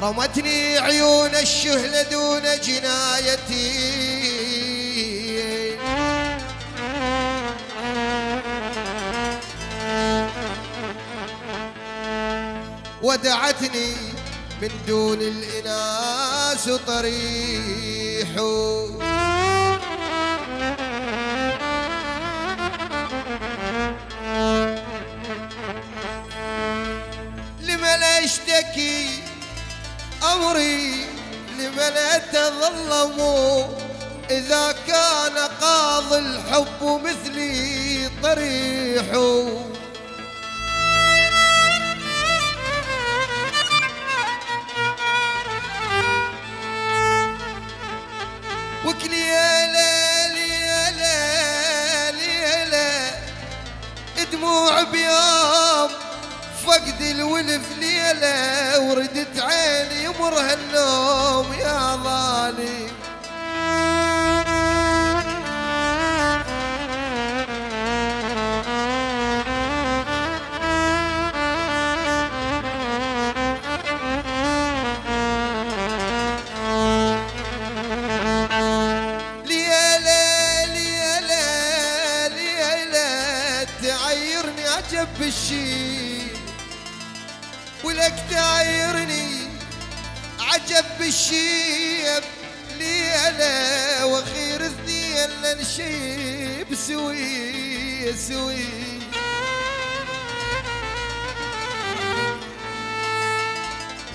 رمتني عيون الشهلة دون جنايتي، ودعتني من دون الإناس طريح، لمن اشتكي أمري، لمن أتظلم إذا كان قاضي الحب مثلي طريح، وكلي يا ليل يا ليل يا ليل دموع بيوم فقد الولف ليلة، وردت عيني يمرها النوم يا ظالم. عجب الشي ولك تعايرني، عجب الشيب ليلة وخير اثنين لنشيب سوي سوي،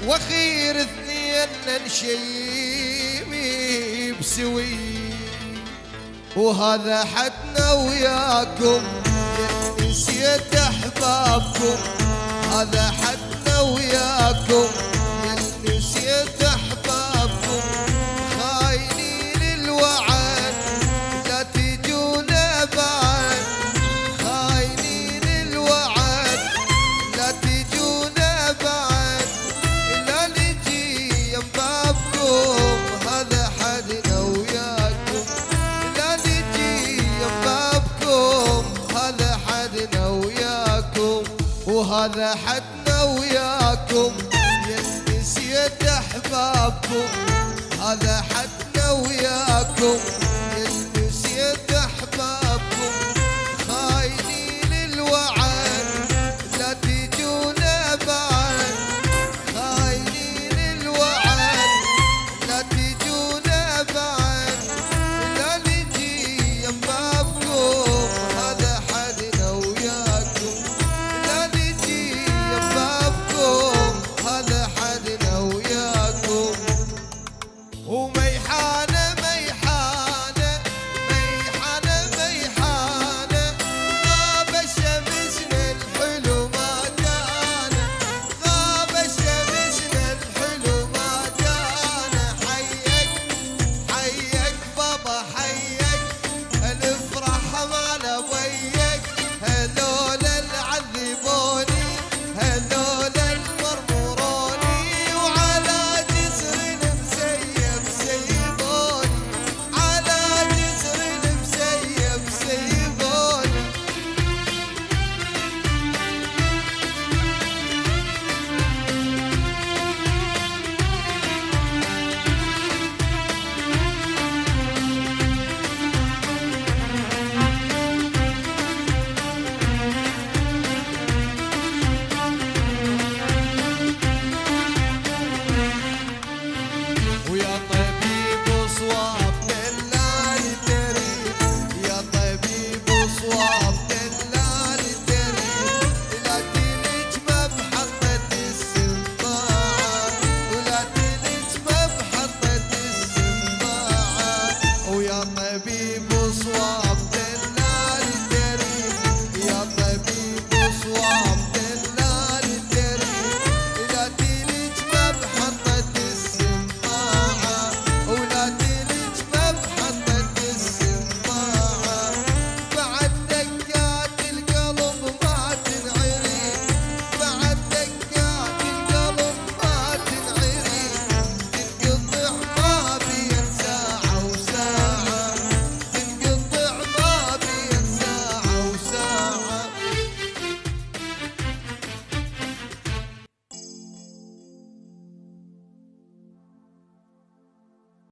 وخير اثنين لنشيب سوي، وهذا حدنا وياكم نسيت احبابكم، هذا حدنا وياكم نسيت احبابكم، خاينين الوعد لا تجونا بعد، خاينين الوعد لا تجونا بعد، لا نجي ينبابكم هذا حدنا وياكم، لا نجي ينبابكم هذا حدنا وياكم، وهذا حدنا وياكم نسيت احبابكم، هذا حدنا وياكم